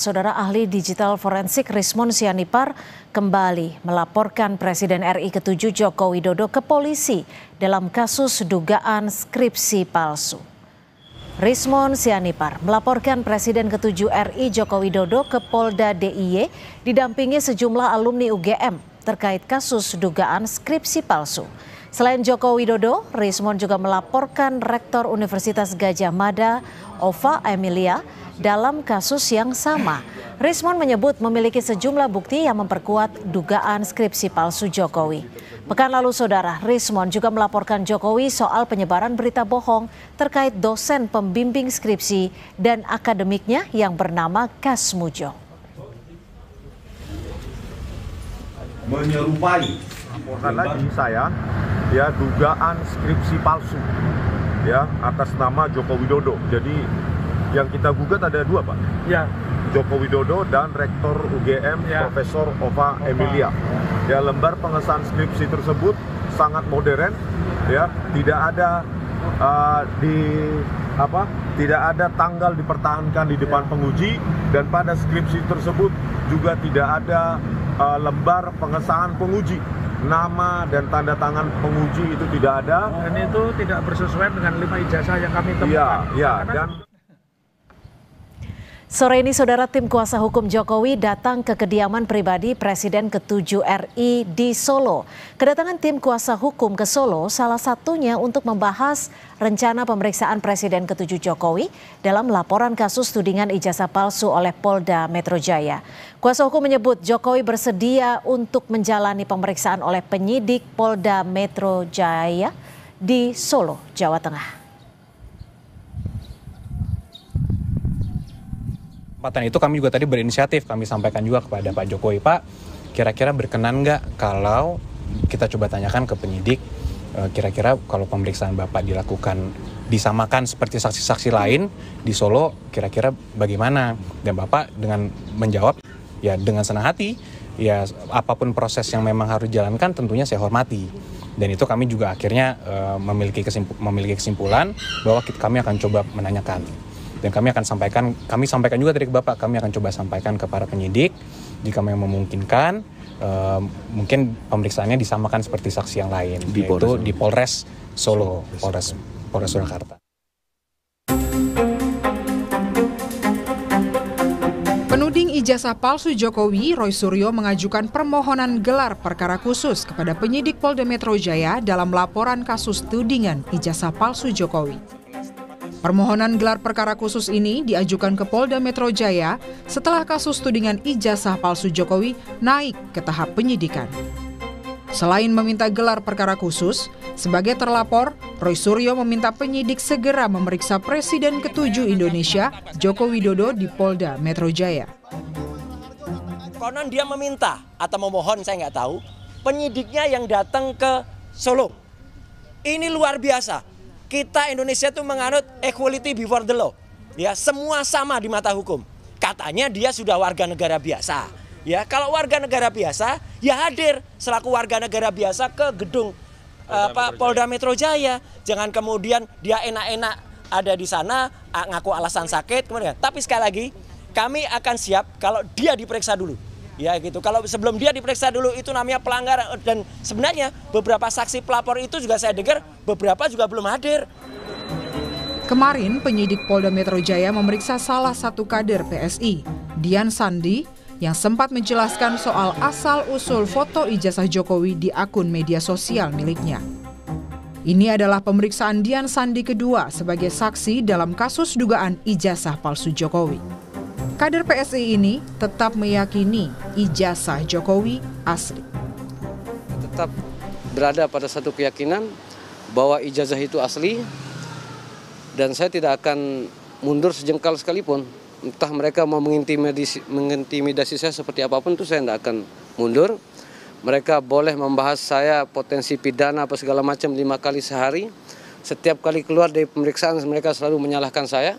Saudara ahli digital forensik Rismon Sianipar kembali melaporkan Presiden RI ke-7 Joko Widodo ke polisi dalam kasus dugaan skripsi palsu. Rismon Sianipar melaporkan Presiden ke-7 RI Joko Widodo ke Polda DIY didampingi sejumlah alumni UGM terkait kasus dugaan skripsi palsu. Selain Joko Widodo, Rismon juga melaporkan Rektor Universitas Gadjah Mada, Ova Emilia, dalam kasus yang sama. Rismon menyebut memiliki sejumlah bukti yang memperkuat dugaan skripsi palsu Jokowi. Pekan lalu, saudara, Rismon juga melaporkan Jokowi soal penyebaran berita bohong terkait dosen pembimbing skripsi dan akademiknya yang bernama Kasmujo. Menyerupai karena di saya ya dugaan skripsi palsu ya atas nama Joko Widodo. Jadi yang kita gugat ada dua, Pak. Ya. Joko Widodo dan Rektor UGM ya. Profesor Ova Emilia. Ya, lembar pengesahan skripsi tersebut sangat modern ya, tidak ada tidak ada tanggal dipertahankan di depan penguji, dan pada skripsi tersebut juga tidak ada lembar pengesahan penguji. Nama dan tanda tangan penguji itu tidak ada. Dan itu tidak bersesuaian dengan 5 ijazah yang kami temukan. Sore ini, saudara, tim kuasa hukum Jokowi datang ke kediaman pribadi Presiden ke-7 RI di Solo. Kedatangan tim kuasa hukum ke Solo salah satunya untuk membahas rencana pemeriksaan Presiden ke-7 Jokowi dalam laporan kasus tudingan ijazah palsu oleh Polda Metro Jaya. Kuasa hukum menyebut Jokowi bersedia untuk menjalani pemeriksaan oleh penyidik Polda Metro Jaya di Solo, Jawa Tengah. Kesempatan itu kami juga tadi berinisiatif, kami sampaikan juga kepada Pak Jokowi, Pak, kira-kira berkenan nggak kalau kita coba tanyakan ke penyidik, kira-kira kalau pemeriksaan Bapak dilakukan disamakan seperti saksi-saksi lain di Solo, kira-kira bagaimana? Dan Bapak dengan menjawab, ya dengan senang hati, ya apapun proses yang memang harus dijalankan tentunya saya hormati. Dan itu kami juga akhirnya memiliki kesimpulan bahwa kami akan coba menanyakan. Dan kami sampaikan juga tadi ke Bapak, kami akan coba sampaikan ke para penyidik, jika memang memungkinkan, mungkin pemeriksaannya disamakan seperti saksi yang lain, yaitu di Polres Solo, Polres Surakarta. Penuding ijazah palsu Jokowi, Roy Suryo mengajukan permohonan gelar perkara khusus kepada penyidik Polda Metro Jaya dalam laporan kasus tudingan ijazah palsu Jokowi. Permohonan gelar perkara khusus ini diajukan ke Polda Metro Jaya setelah kasus tudingan ijazah palsu Jokowi naik ke tahap penyidikan. Selain meminta gelar perkara khusus, sebagai terlapor, Roy Suryo meminta penyidik segera memeriksa Presiden ke-7 Indonesia, Joko Widodo, di Polda Metro Jaya. Konon dia meminta atau memohon, saya nggak tahu, penyidiknya yang datang ke Solo. Ini luar biasa. Kita Indonesia itu menganut equality before the law. Ya, semua sama di mata hukum. Katanya dia sudah warga negara biasa. Ya, kalau warga negara biasa, ya hadir selaku warga negara biasa ke gedung Polda Metro Jaya. Jangan kemudian dia enak-enak ada di sana ngaku alasan sakit kemudian. Tapi sekali lagi, kami akan siap kalau dia diperiksa dulu. Ya gitu. Kalau sebelum dia diperiksa dulu itu namanya pelanggaran, dan sebenarnya beberapa saksi pelapor itu juga saya dengar beberapa juga belum hadir. Kemarin penyidik Polda Metro Jaya memeriksa salah satu kader PSI, Dian Sandi, yang sempat menjelaskan soal asal-usul foto ijazah Jokowi di akun media sosial miliknya. Ini adalah pemeriksaan Dian Sandi kedua sebagai saksi dalam kasus dugaan ijazah palsu Jokowi. Kader PSI ini tetap meyakini ijazah Jokowi asli. Tetap berada pada satu keyakinan bahwa ijazah itu asli, dan saya tidak akan mundur sejengkal sekalipun. Entah mereka mau mengintimidasi saya seperti apapun, itu saya tidak akan mundur. Mereka boleh membahas saya potensi pidana apa segala macam 5 kali sehari. Setiap kali keluar dari pemeriksaan mereka selalu menyalahkan saya.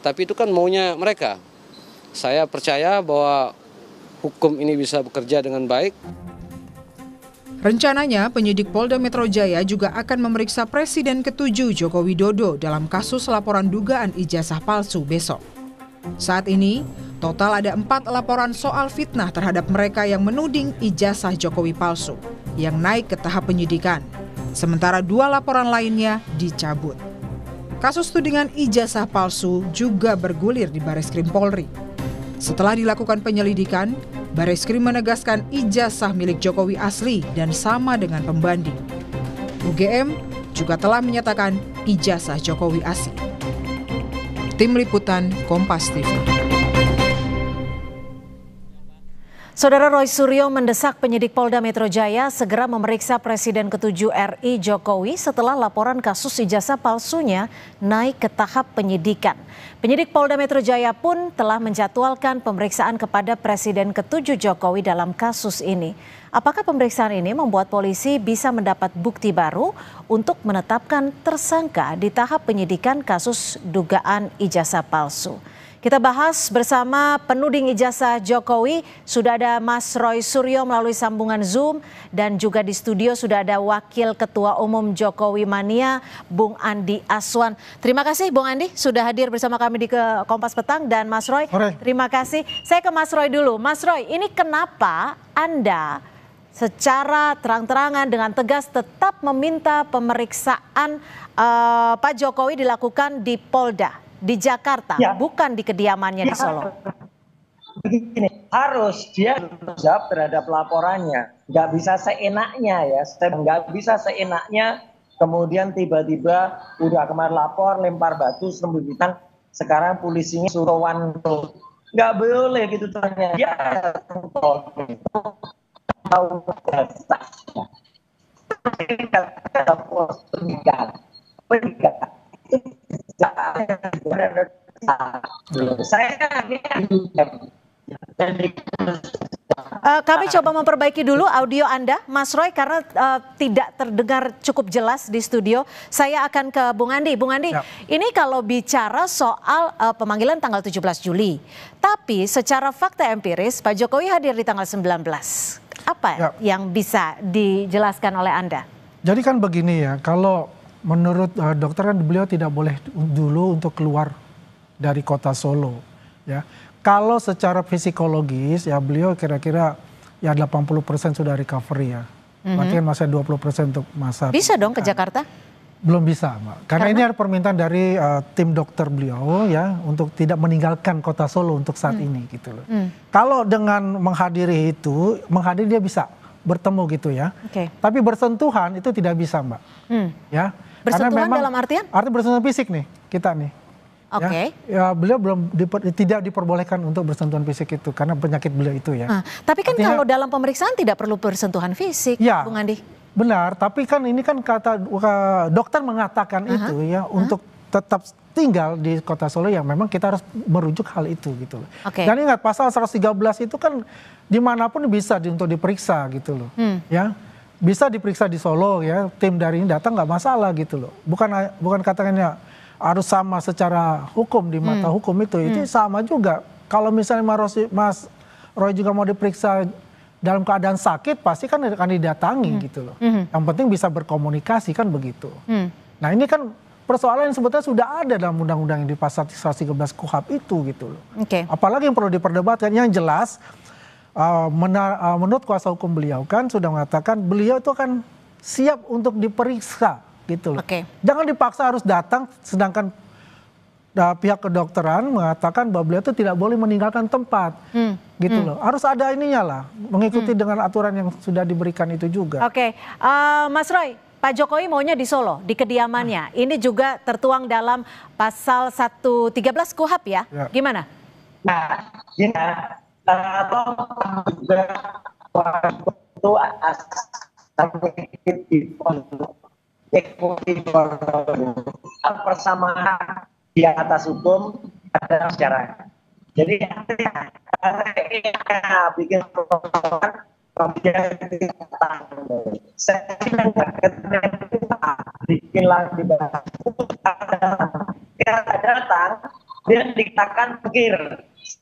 Tapi itu kan maunya mereka. Saya percaya bahwa hukum ini bisa bekerja dengan baik. Rencananya penyidik Polda Metro Jaya juga akan memeriksa Presiden ke-7 Joko Widodo dalam kasus laporan dugaan ijazah palsu besok. Saat ini, Total ada 4 laporan soal fitnah terhadap mereka yang menuding ijazah Jokowi palsu yang naik ke tahap penyidikan. Sementara 2 laporan lainnya dicabut. Kasus tudingan ijazah palsu juga bergulir di Bareskrim Polri. Setelah dilakukan penyelidikan, Bareskrim menegaskan ijazah milik Jokowi asli dan sama dengan pembanding. UGM juga telah menyatakan ijazah Jokowi asli. Tim Liputan Kompas TV. Saudara Roy Suryo mendesak penyidik Polda Metro Jaya segera memeriksa Presiden ke-7 RI Jokowi setelah laporan kasus ijazah palsunya naik ke tahap penyidikan. Penyidik Polda Metro Jaya pun telah menjadwalkan pemeriksaan kepada Presiden ke-7 Jokowi dalam kasus ini. Apakah pemeriksaan ini membuat polisi bisa mendapat bukti baru untuk menetapkan tersangka di tahap penyidikan kasus dugaan ijazah palsu? Kita bahas bersama penuding ijazah Jokowi. Sudah ada Mas Roy Suryo melalui sambungan Zoom dan juga di studio sudah ada Wakil Ketua Umum Jokowi Mania, Bung Andi Aswan. Terima kasih Bung Andi sudah hadir bersama kami di Kompas Petang, dan Mas Roy, terima kasih. Saya ke Mas Roy dulu. Mas Roy, ini kenapa Anda secara terang-terangan dengan tegas tetap meminta pemeriksaan Pak Jokowi dilakukan di Polda, di Jakarta, bukan di kediamannya di Solo? Begini, harus dia jawab terhadap laporannya. Nggak bisa seenaknya ya, nggak bisa seenaknya kemudian tiba-tiba udah kemarin lapor, lempar batu, sembunyikan, sekarang polisinya suruh wanto. Nggak boleh gitu tanya. Dia tahu kami coba memperbaiki dulu audio Anda, Mas Roy, karena tidak terdengar cukup jelas di studio. Saya akan ke Bung Andi. Bung Andi, ini kalau bicara soal pemanggilan tanggal 17 Juli, tapi secara fakta empiris Pak Jokowi hadir di tanggal 19. Apa yang bisa dijelaskan oleh Anda? Jadi kan begini ya, kalau menurut dokter kan beliau tidak boleh dulu untuk keluar dari kota Solo. Ya, kalau secara psikologis ya beliau kira-kira ya 80% sudah recovery ya. Berarti kan masih 20% untuk masa. Bisa dong ke Jakarta? Belum bisa, Mbak. Karena ini ada permintaan dari tim dokter beliau ya untuk tidak meninggalkan kota Solo untuk saat ini gitu loh. Kalau dengan menghadiri itu, dia bisa bertemu gitu ya. Tapi bersentuhan itu tidak bisa, Mbak. Ya. Bersentuhan dalam artian? Artinya bersentuhan fisik nih, kita nih. Ya, beliau tidak diperbolehkan untuk bersentuhan fisik itu karena penyakit beliau itu ya. Tapi kan artinya, kalau dalam pemeriksaan tidak perlu bersentuhan fisik, Bung Andi. Benar, tapi kan ini kan kata dokter mengatakan itu ya untuk tetap tinggal di kota Solo ya memang kita harus merujuk hal itu gitu loh. Dan ingat pasal 113 itu kan dimanapun bisa untuk diperiksa gitu loh. Ya bisa diperiksa di Solo ya, tim dari ini datang nggak masalah gitu loh. Bukan katakannya harus sama secara hukum di mata hukum itu sama juga. Kalau misalnya Mas Roy juga mau diperiksa dalam keadaan sakit pasti kan akan didatangi gitu loh. Yang penting bisa berkomunikasi kan begitu. Nah ini kan persoalan yang sebetulnya sudah ada dalam undang-undang yang di pasal 113 KUHP itu gitu loh. Apalagi yang perlu diperdebatkan yang jelas menurut kuasa hukum beliau kan sudah mengatakan beliau itu kan siap untuk diperiksa gitu loh. Jangan dipaksa harus datang sedangkan pihak kedokteran mengatakan bahwa beliau itu tidak boleh meninggalkan tempat gitu loh. Harus ada ininya lah, mengikuti dengan aturan yang sudah diberikan itu juga. Mas Roy, Pak Jokowi maunya di Solo, di kediamannya. Ini juga tertuang dalam pasal 113 KUHP ya. Gimana? Nah, gini, persamaan di atas hukum ada masyarakat. Jadi bikin bikin lagi datang dia dikatakan pikir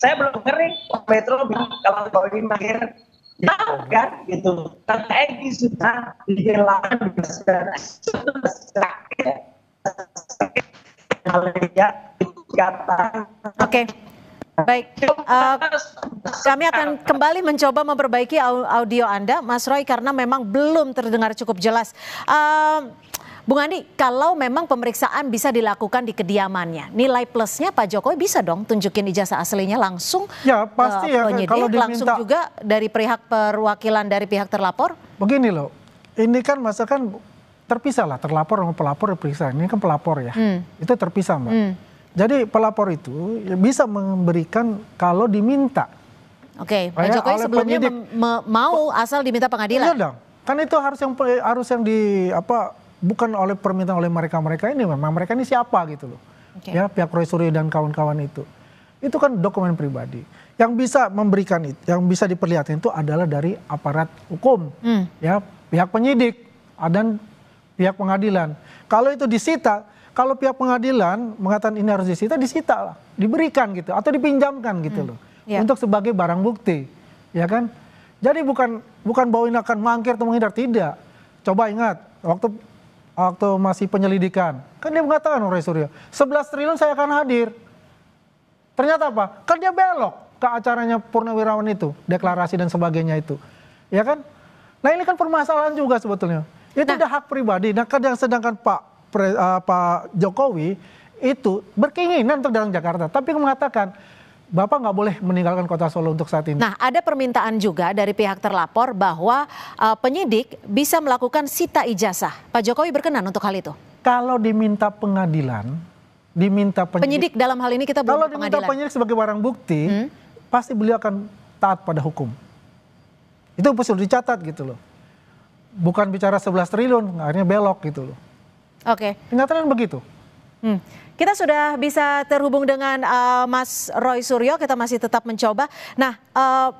saya belum ngeri Metro kalau mau mikir tahu kan gitu kan Egi sudah bikin lagi Baik, kami akan kembali mencoba memperbaiki audio Anda, Mas Roy, karena memang belum terdengar cukup jelas. Bung Andi, kalau memang pemeriksaan bisa dilakukan di kediamannya, nilai plusnya Pak Jokowi bisa dong tunjukin ijazah aslinya langsung ya, pasti ya, penyidik, kalau diminta, langsung juga dari pihak perwakilan dari pihak terlapor? Begini loh, ini kan masakan terpisah lah, terlapor sama pelapor diperiksa. Ini kan pelapor ya, itu terpisah Mbak. Jadi pelapor itu bisa memberikan kalau diminta. Oke, Pak Jokowi sebelumnya mau asal diminta pengadilan. Iya dong, kan itu harus yang di apa, bukan oleh permintaan oleh mereka ini, memang mereka ini siapa gitu loh. Ya, pihak Roy Suryo dan kawan-kawan itu kan dokumen pribadi. Yang bisa memberikan itu, yang bisa diperlihatkan itu adalah dari aparat hukum, ya, pihak penyidik dan pihak pengadilan. Kalau itu disita, kalau pihak pengadilan mengatakan ini harus disita lah, diberikan gitu atau dipinjamkan gitu loh, untuk sebagai barang bukti, ya kan? Jadi bukan bahwa ini akan mangkir atau menghindar, tidak. Coba ingat waktu masih penyelidikan, kan dia mengatakan Roy Suryo, 11 triliun saya akan hadir. Ternyata apa? Kan dia belok ke acaranya Purnawirawan itu, deklarasi dan sebagainya itu, ya kan? Nah ini kan permasalahan juga sebetulnya. Itu udah hak pribadi. Nah sedangkan Pak Jokowi itu berkeinginan untuk datang Jakarta, tapi mengatakan Bapak nggak boleh meninggalkan kota Solo untuk saat ini. Nah, ada permintaan juga dari pihak terlapor bahwa penyidik bisa melakukan sita ijazah. Pak Jokowi berkenan untuk hal itu? Kalau diminta pengadilan, penyidik dalam hal ini kita belum kalau diminta penyidik sebagai barang bukti, pasti beliau akan taat pada hukum. Itu sudah dicatat gitu loh. Bukan bicara 11 triliun, akhirnya belok gitu loh. Oke. Kenyataannya begitu. Kita sudah bisa terhubung dengan Mas Roy Suryo, kita masih tetap mencoba. Nah,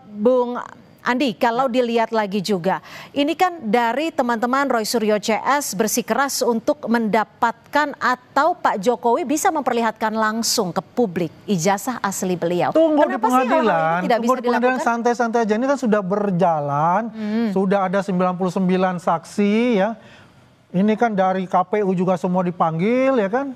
Bung Andi, kalau dilihat lagi juga, ini kan dari teman-teman Roy Suryo CS bersikeras untuk mendapatkan atau Pak Jokowi bisa memperlihatkan langsung ke publik ijazah asli beliau. Tunggu di pengadilan, santai-santai aja. Ini kan sudah berjalan, sudah ada 99 saksi ya. Ini kan dari KPU juga semua dipanggil ya kan.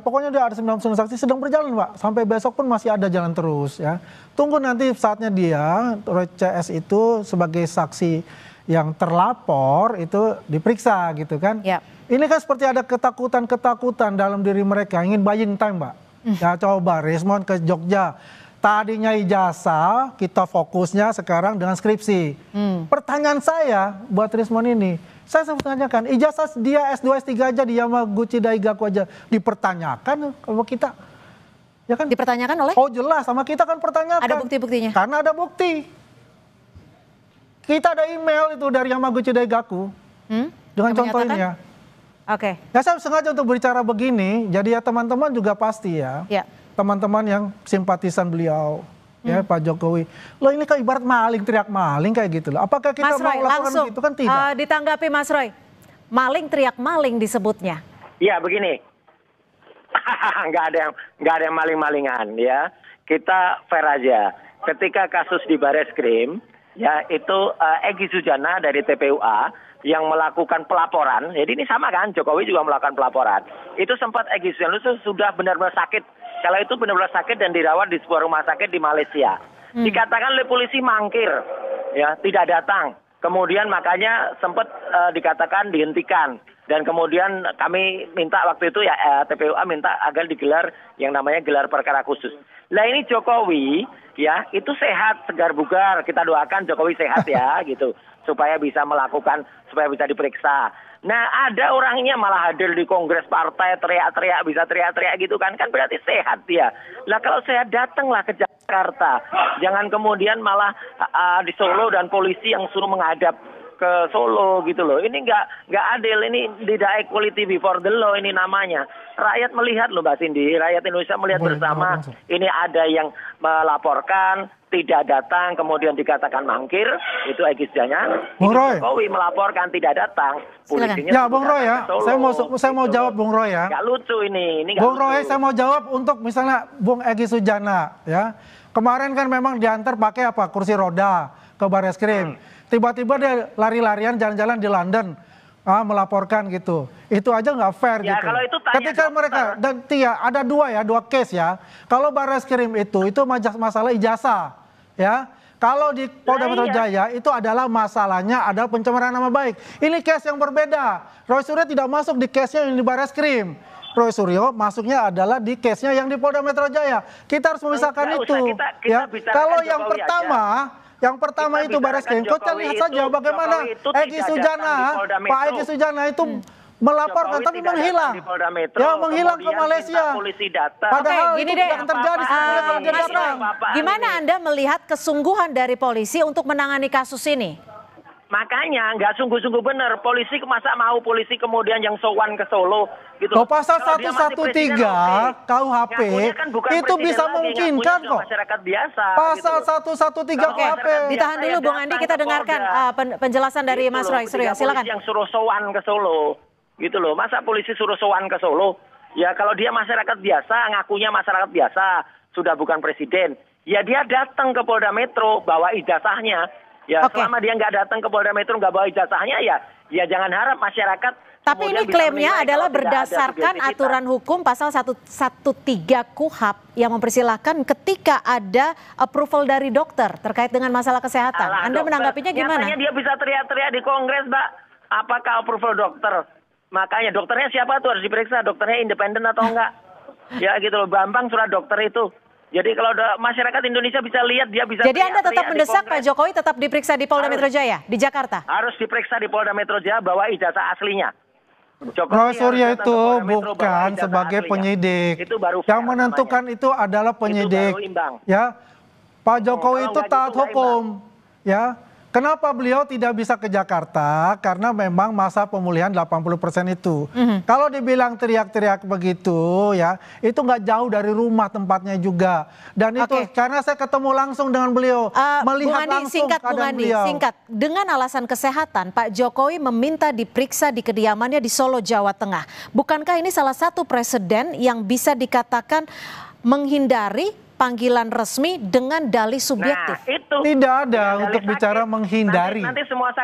Pokoknya ada 99 saksi sedang berjalan Pak. Sampai besok pun masih ada jalan terus ya. Tunggu nanti saatnya dia, Roy CS itu sebagai saksi yang terlapor itu diperiksa gitu kan. Ini kan seperti ada ketakutan dalam diri mereka, ingin buying time Mbak. Ya coba Rismon ke Jogja. Tadinya ijazah, kita fokusnya sekarang dengan skripsi. Pertanyaan saya buat Rismon ini, saya sempat tanyakan, ijazah dia S2, S3 aja di Yamaguchi Daigaku aja dipertanyakan kalau kita. Ya kan? Dipertanyakan oleh? Oh jelas, sama kita kan pertanyakan. Ada bukti-buktinya? Karena ada bukti. Kita ada email itu dari Yamaguchi Daigaku. Dengan contohnya. Oke. Ya saya sengaja untuk berbicara begini, jadi ya teman-teman juga pasti ya. Teman-teman yang simpatisan beliau. Ya Pak Jokowi, loh ini kan ibarat maling, teriak maling kayak gitu loh. Apakah kita Mas Roy, mau lakukan gitu kan tidak? Ditanggapi Mas Roy, maling teriak maling disebutnya. Iya begini, nggak ada yang maling-malingan ya. Kita fair aja. Ketika kasus di Bareskrim, ya itu Egy Sujana dari TPUA yang melakukan pelaporan. Jadi ini sama kan, Jokowi juga melakukan pelaporan. Itu sempat Egy Sujana itu sudah benar-benar sakit. Kalau itu benar-benar sakit dan dirawat di sebuah rumah sakit di Malaysia. Dikatakan oleh polisi mangkir, ya tidak datang. Kemudian makanya sempat dikatakan dihentikan. Dan kemudian kami minta waktu itu ya TPUA minta agar digelar yang namanya gelar perkara khusus. Nah ini Jokowi ya itu sehat, segar bugar. Kita doakan Jokowi sehat ya gitu. Supaya bisa melakukan, supaya bisa diperiksa. Nah ada orangnya malah hadir di kongres partai teriak-teriak, bisa teriak-teriak gitu kan berarti sehat dia. Nah kalau sehat datanglah ke Jakarta, jangan kemudian malah di Solo dan polisi yang suruh menghadap ke Solo gitu loh. Ini nggak adil, ini tidak equality before the law ini namanya. Rakyat melihat loh Mbak Cindy, rakyat Indonesia melihat bersama ini ada yang melaporkan, tidak datang, kemudian dikatakan mangkir, itu Egy Sujana. Jokowi melaporkan tidak datang, polisinya ya Bung Roy ya, saya mau jawab Bung Roy ya. Nggak lucu ini Bung Roy saya mau jawab untuk misalnya Bung Egy Sujana ya. Kemarin kan memang diantar pakai apa, kursi roda ke Bareskrim. Tiba-tiba dia lari-larian jalan-jalan di London. melaporkan gitu. Itu aja nggak fair ya, gitu. Kalau itu tanya ketika dokter. mereka dan ada dua case ya. Kalau Barreskrim itu masalah ijazah ya. Kalau di Polda Metro Jaya itu adalah masalahnya adalah pencemaran nama baik. Ini case yang berbeda. Roy Suryo tidak masuk di case-nya yang di Barreskrim. Roy Suryo masuknya adalah di case-nya yang di Polda Metro Jaya. Kita harus memisahkan itu. Ya. Kalau yang pertama itu Barreskrim, kita lihat saja bagaimana Egy Sujana, Pak Egy Sujana itu melaporkan tapi menghilang. Ya, menghilang ke Malaysia. Padahal itu tidak terjadi sebenarnya kalau dia datang. Gimana Anda melihat kesungguhan dari polisi untuk menangani kasus ini? Makanya nggak sungguh-sungguh benar. Polisi masa mau polisi kemudian yang sowan ke Solo gitu. Kalau pasal 113 KUHP itu bisa memungkinkan kok. Masyarakat biasa. Pasal 113 KUHP. Ditahan dulu Bung Andi, kita dengarkan penjelasan dari Mas Roy Suryo. Silakan. Yang suruh sowan ke Solo, gitu loh. Masa polisi suruh sowan ke Solo? Ya kalau dia masyarakat biasa, ngakunya masyarakat biasa, sudah bukan presiden. Ya dia datang ke Polda Metro bawa ijazahnya. Ya selama dia nggak datang ke Polda Metro nggak bawa ijazahnya ya jangan harap masyarakat. Tapi ini klaimnya adalah berdasarkan aturan hukum pasal 113 KUHP yang mempersilahkan ketika ada approval dari dokter terkait dengan masalah kesehatan. Anda menanggapinya gimana? Nyatanya dia bisa teriak-teriak di Kongres, Mbak. Apakah approval dokter? Makanya dokternya siapa tuh harus diperiksa, dokternya independen atau enggak? Ya gitu loh, Bambang surat dokter itu. Jadi kalau masyarakat Indonesia bisa lihat, dia bisa. Jadi Anda tetap mendesak Pak Jokowi tetap diperiksa di Polda Metro Jaya di Jakarta? Harus diperiksa di Polda Metro Jaya bawa ijazah aslinya. Roy Suryo itu bukan sebagai penyidik. Itu baru yang menentukan itu adalah penyidik. Ya, Pak Jokowi itu taat hukum. Ya, kenapa beliau tidak bisa ke Jakarta? Karena memang masa pemulihan 80% itu. Kalau dibilang teriak-teriak begitu ya, itu nggak jauh dari rumah tempatnya juga. Dan itu karena saya ketemu langsung dengan beliau, melihat langsung keadaan beliau. Singkat, dengan alasan kesehatan, Pak Jokowi meminta diperiksa di kediamannya di Solo, Jawa Tengah. Bukankah ini salah satu presiden yang bisa dikatakan menghindari panggilan resmi dengan dalih subjektif? Nah, itu tidak ada untuk bicara menghindari.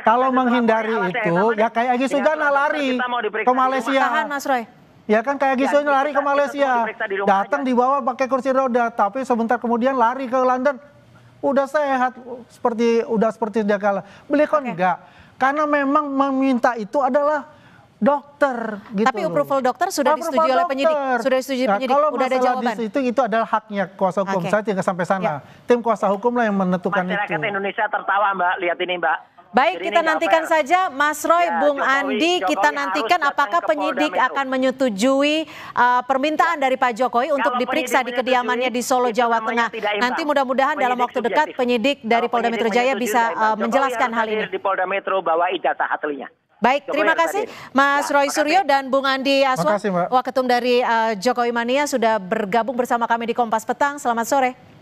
Kalau menghindari itu ya kayak Egy Sujana lari ke Malaysia. Tahan Mas Roy. Ya kan kayak Egy Sujana lari ke Malaysia. Datang dibawa pakai kursi roda, tapi sebentar kemudian lari ke London. Udah sehat seperti dia kala. Beliau kan enggak. Karena memang meminta itu adalah dokter gitu. Tapi approval dokter sudah disetujui oleh penyidik. Sudah disetujui penyidik. Kalau udah ada jawaban. Itu adalah haknya kuasa hukum. Saya tidak sampai sana. Tim kuasa hukum lah yang menentukan itu. Masyarakat Indonesia tertawa, Mbak. Lihat ini, Mbak. Baik, kita nantikan saja Mas Roy, Bung Andi, kita nantikan apakah penyidik akan menyetujui permintaan dari Pak Jokowi untuk diperiksa di kediamannya di Solo, Jawa Tengah. Nanti mudah-mudahan dalam waktu dekat penyidik dari Polda Metro Jaya bisa menjelaskan hal ini. Di Polda Metro bawa ijazah aslinya. Baik, terima kasih Mas Roy Suryo dan Bung Andi Aswan, Waketum dari Jokowi Mania sudah bergabung bersama kami di Kompas Petang. Selamat sore.